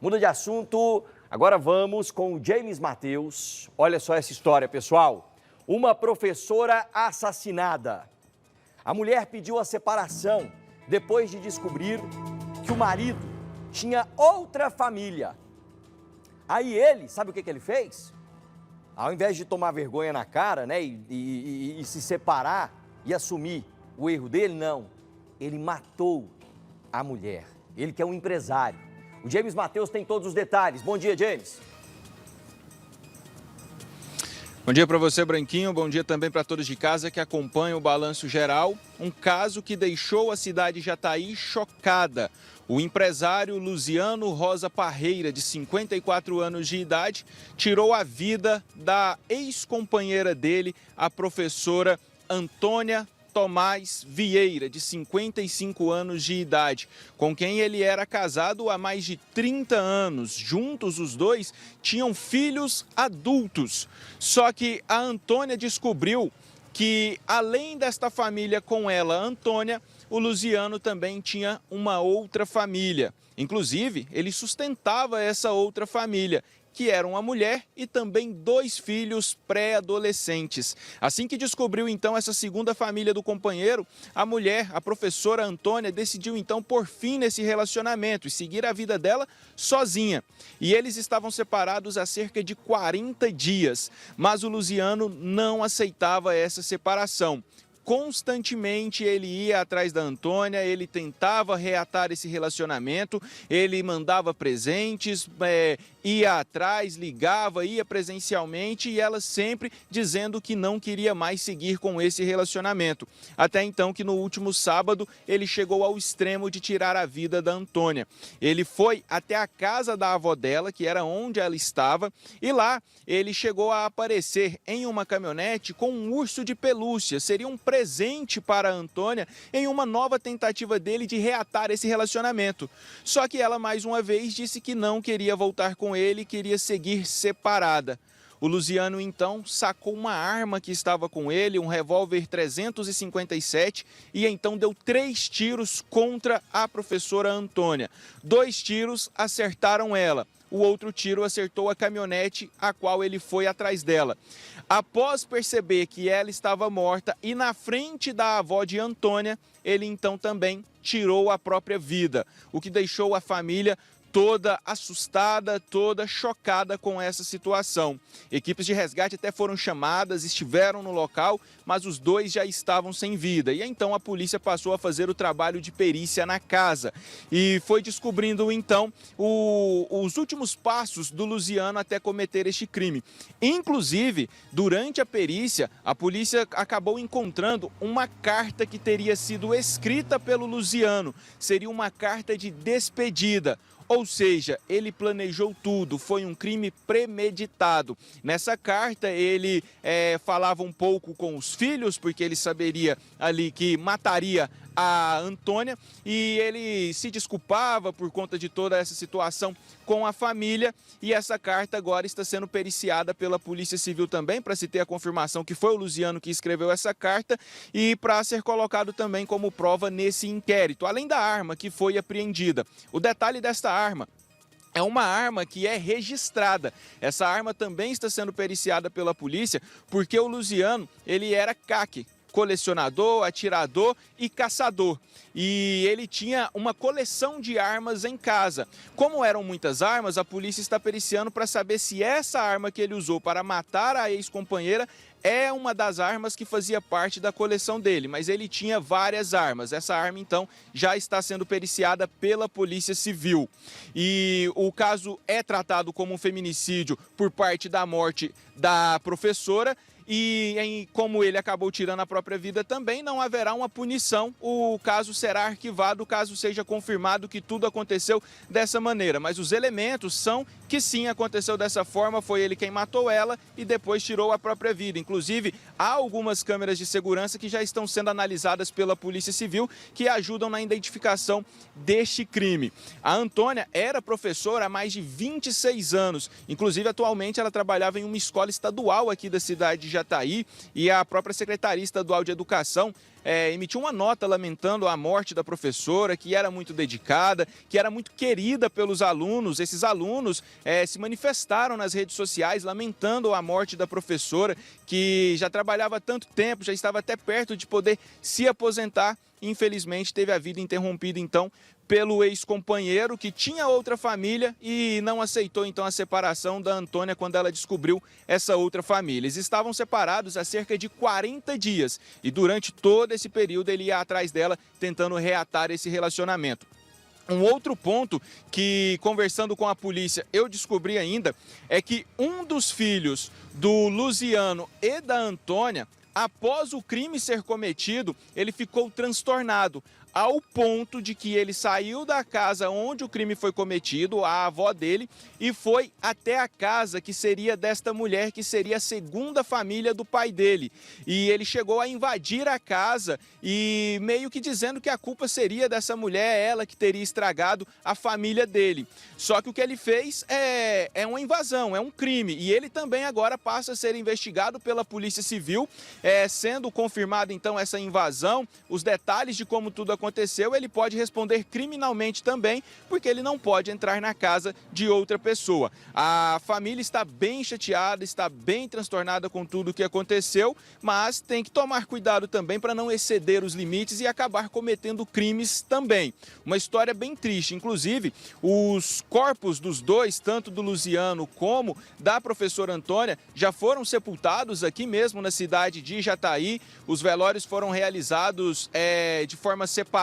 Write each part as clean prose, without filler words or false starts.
Muda de assunto, agora vamos com o James Mateus. Olha só essa história, pessoal. Uma professora assassinada. A mulher pediu a separação depois de descobrir que o marido tinha outra família. Aí ele, sabe o que ele fez? Ao invés de tomar vergonha na cara, né, e se separar e assumir o erro dele, não. Ele matou a mulher. Ele que é um empresário. O James Mateus tem todos os detalhes. Bom dia, James. Bom dia para você, Branquinho. Bom dia também para todos de casa que acompanham o Balanço Geral. Um caso que deixou a cidade de Jataí chocada. O empresário Luziano Rosa Parreira, de 54 anos de idade, tirou a vida da ex-companheira dele, a professora Antônia Tomás Vieira, de 55 anos de idade, com quem ele era casado há mais de 30 anos. Juntos, os dois tinham filhos adultos. Só que a Antônia descobriu que, além desta família com ela, Antônia, o Luziano também tinha uma outra família. Inclusive, ele sustentava essa outra família, que era uma mulher e também 2 filhos pré-adolescentes. Assim que descobriu, então, essa segunda família do companheiro, a mulher, a professora Antônia, decidiu, então, pôr fim nesse relacionamento e seguir a vida dela sozinha. E eles estavam separados há cerca de 40 dias, mas o Luziano não aceitava essa separação. Constantemente ele ia atrás da Antônia, ele tentava reatar esse relacionamento, ele mandava presentes, ia atrás, ligava, ia presencialmente e ela sempre dizendo que não queria mais seguir com esse relacionamento. Até então que no último sábado ele chegou ao extremo de tirar a vida da Antônia. Ele foi até a casa da avó dela, que era onde ela estava, e lá ele chegou a aparecer em uma caminhonete com um urso de pelúcia. Seria um presente para a Antônia em uma nova tentativa dele de reatar esse relacionamento. Só que ela mais uma vez disse que não queria voltar com ele, queria seguir separada. O Luziano então sacou uma arma que estava com ele, um revólver 357, e então deu 3 tiros contra a professora Antônia. 2 tiros acertaram ela. O outro tiro acertou a caminhonete a qual ele foi atrás dela. Após perceber que ela estava morta e na frente da avó de Antônia, ele então também tirou a própria vida, o que deixou a família toda assustada, toda chocada com essa situação. Equipes de resgate até foram chamadas, estiveram no local, mas os 2 já estavam sem vida. E então a polícia passou a fazer o trabalho de perícia na casa e foi descobrindo então os últimos passos do Luziano até cometer este crime. Inclusive, durante a perícia, a polícia acabou encontrando uma carta que teria sido escrita pelo Luziano. Seria uma carta de despedida. Ou seja, ele planejou tudo, foi um crime premeditado. Nessa carta ele falava um pouco com os filhos, porque ele saberia ali que mataria a Antônia, e ele se desculpava por conta de toda essa situação com a família, e essa carta agora está sendo periciada pela Polícia Civil também, para se ter a confirmação que foi o Luziano que escreveu essa carta e para ser colocado também como prova nesse inquérito, além da arma que foi apreendida. O detalhe desta arma: é uma arma que é registrada. Essa arma também está sendo periciada pela polícia, porque o Luziano, ele era CAC, colecionador, atirador e caçador. E ele tinha uma coleção de armas em casa. Como eram muitas armas, a polícia está periciando para saber se essa arma que ele usou para matar a ex-companheira é uma das armas que fazia parte da coleção dele, mas ele tinha várias armas. Essa arma, então, já está sendo periciada pela Polícia Civil. E o caso é tratado como um feminicídio por parte da morte da professora. E como ele acabou tirando a própria vida também, não haverá uma punição. O caso será arquivado caso seja confirmado que tudo aconteceu dessa maneira. Mas os elementos são que sim, aconteceu dessa forma, foi ele quem matou ela e depois tirou a própria vida. Inclusive, há algumas câmeras de segurança que já estão sendo analisadas pela Polícia Civil que ajudam na identificação deste crime. A Antônia era professora há mais de 26 anos. Inclusive, atualmente, ela trabalhava em uma escola estadual aqui da cidade de Jataí, e a própria Secretaria Estadual de Educação emitiu uma nota lamentando a morte da professora, que era muito dedicada, que era muito querida pelos alunos. Esses alunos se manifestaram nas redes sociais lamentando a morte da professora, que já trabalhava há tanto tempo, já estava até perto de poder se aposentar. Infelizmente, teve a vida interrompida, então, pelo ex-companheiro, que tinha outra família e não aceitou, então, a separação da Antônia quando ela descobriu essa outra família. Eles estavam separados há cerca de 40 dias e durante todo esse período ele ia atrás dela tentando reatar esse relacionamento. Um outro ponto que, conversando com a polícia, eu descobri ainda é que um dos filhos do Luziano e da Antônia, após o crime ser cometido, ele ficou transtornado, ao ponto de que ele saiu da casa onde o crime foi cometido, a avó dele, e foi até a casa que seria desta mulher, que seria a segunda família do pai dele. E ele chegou a invadir a casa e meio que dizendo que a culpa seria dessa mulher, ela que teria estragado a família dele. Só que o que ele fez é uma invasão, é um crime, e ele também agora passa a ser investigado pela Polícia Civil, sendo confirmada então essa invasão, os detalhes de como tudo aconteceu, ele pode responder criminalmente também, porque ele não pode entrar na casa de outra pessoa. A família está bem chateada, está bem transtornada com tudo o que aconteceu, mas tem que tomar cuidado também para não exceder os limites e acabar cometendo crimes também. Uma história bem triste, inclusive os corpos dos dois, tanto do Luziano como da professora Antônia, já foram sepultados aqui mesmo na cidade de Jataí. Os velórios foram realizados de forma separada,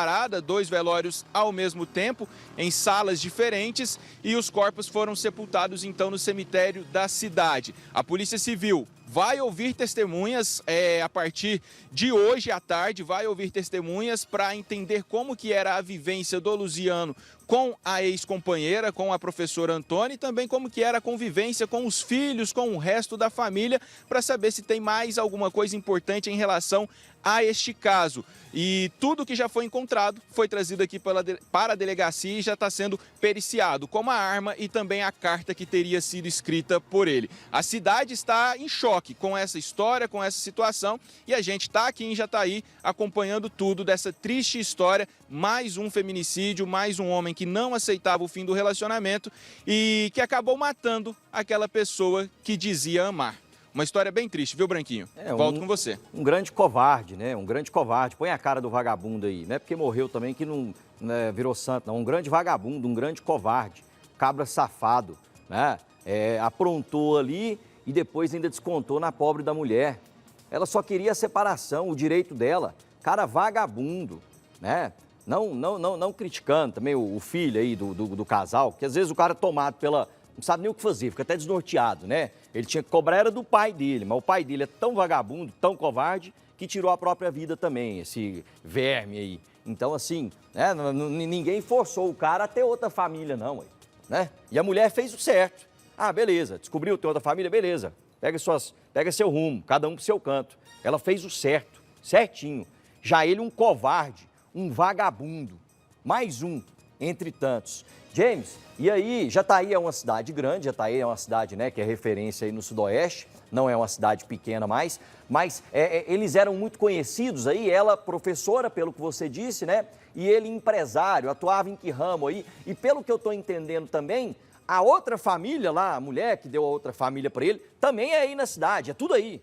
2 velórios ao mesmo tempo, em salas diferentes, e os corpos foram sepultados então no cemitério da cidade. A Polícia Civil vai ouvir testemunhas a partir de hoje à tarde, vai ouvir testemunhas para entender como que era a vivência do Luziano com a ex-companheira, com a professora Antônia, e também como que era a convivência com os filhos, com o resto da família, para saber se tem mais alguma coisa importante em relação a este caso. E tudo que já foi encontrado foi trazido aqui para a delegacia e já está sendo periciado, como a arma e também a carta que teria sido escrita por ele. A cidade está em choque com essa história, com essa situação, e a gente está aqui em Jataí acompanhando tudo dessa triste história. Mais um feminicídio, mais um homem que não aceitava o fim do relacionamento e que acabou matando aquela pessoa que dizia amar. Uma história bem triste, viu, Branquinho? Volto com você. Um grande covarde, né? Um grande covarde. Põe a cara do vagabundo aí. Não é porque morreu também que não virou santo, não. Um grande vagabundo, um grande covarde. Cabra safado, né? Aprontou ali e depois ainda descontou na pobre da mulher. Ela só queria a separação, o direito dela. Cara vagabundo, né? Não criticando também o filho aí do casal, que às vezes o cara é tomado pela... Não sabe nem o que fazer, fica até desnorteado, né? Ele tinha que cobrar era do pai dele, mas o pai dele é tão vagabundo, tão covarde, que tirou a própria vida também, esse verme aí. Então, assim, né? Ninguém forçou o cara a ter outra família, não, né? E a mulher fez o certo. Ah, beleza, descobriu ter outra família, beleza. Pega seu rumo, cada um pro seu canto. Ela fez o certo, certinho. Já ele um covarde, um vagabundo, mais um entre tantos. James, e aí, Jataí é uma cidade grande, Jataí é uma cidade, né, que é referência aí no Sudoeste, não é uma cidade pequena mais, mas eles eram muito conhecidos aí, ela professora, pelo que você disse, né, e ele empresário, atuava em que ramo aí, e pelo que eu estou entendendo também, a outra família lá, a mulher que deu a outra família para ele, também é aí na cidade, é tudo aí.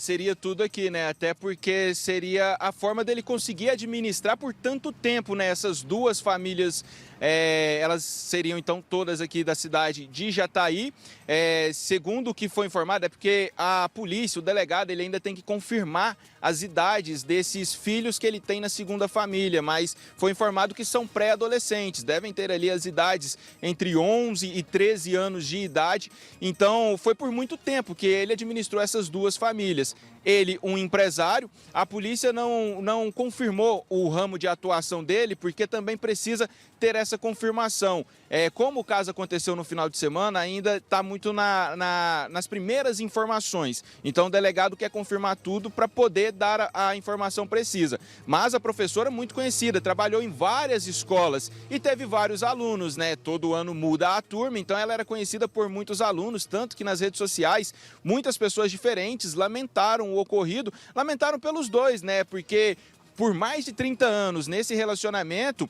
Seria tudo aqui, né? Até porque seria a forma dele conseguir administrar por tanto tempo, né? Essas duas famílias, elas seriam então todas aqui da cidade de Jataí. Segundo o que foi informado, é porque a polícia, o delegado, ele ainda tem que confirmar as idades desses filhos que ele tem na segunda família, mas foi informado que são pré-adolescentes, devem ter ali as idades entre 11 e 13 anos de idade. Então, foi por muito tempo que ele administrou essas duas famílias. ele um empresário. A polícia não confirmou o ramo de atuação dele, porque também precisa ter essa confirmação. Como o caso aconteceu no final de semana, ainda está muito nas primeiras informações. Então o delegado quer confirmar tudo para poder dar a informação precisa. Mas a professora é muito conhecida, trabalhou em várias escolas e teve vários alunos, né? Todo ano muda a turma, então ela era conhecida por muitos alunos, tanto que nas redes sociais muitas pessoas diferentes lamentaram o ocorrido, lamentaram pelos dois, né? Porque por mais de 30 anos nesse relacionamento,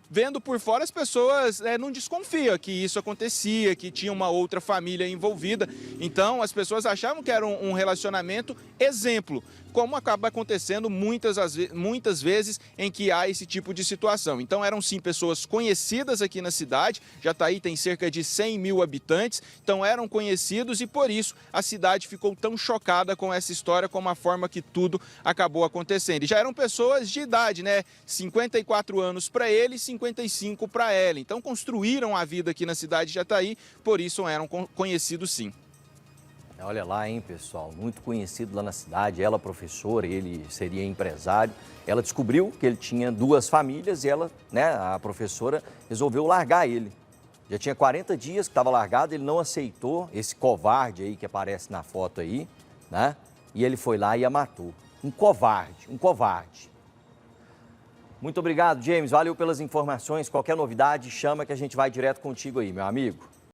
vendo por fora, as pessoas não desconfiam que isso acontecia, que tinha uma outra família envolvida. Então, as pessoas achavam que era um relacionamento exemplo, como acaba acontecendo muitas vezes em que há esse tipo de situação. Então, eram sim pessoas conhecidas aqui na cidade, Jataí tem cerca de 100 mil habitantes, então eram conhecidos e por isso a cidade ficou tão chocada com essa história, com a forma que tudo acabou acontecendo. E já eram pessoas de idade, né? 54 anos para ele e 55 para ela. Então, construíram a vida aqui na cidade de Jataí, por isso eram conhecidos sim. Olha lá, hein, pessoal, muito conhecido lá na cidade, ela professora, ele seria empresário. Ela descobriu que ele tinha duas famílias e ela, né, a professora, resolveu largar ele. Já tinha 40 dias que estava largado, ele não aceitou, esse covarde aí que aparece na foto aí, né? E ele foi lá e a matou. Um covarde, um covarde. Muito obrigado, James, valeu pelas informações. Qualquer novidade, chama que a gente vai direto contigo aí, meu amigo.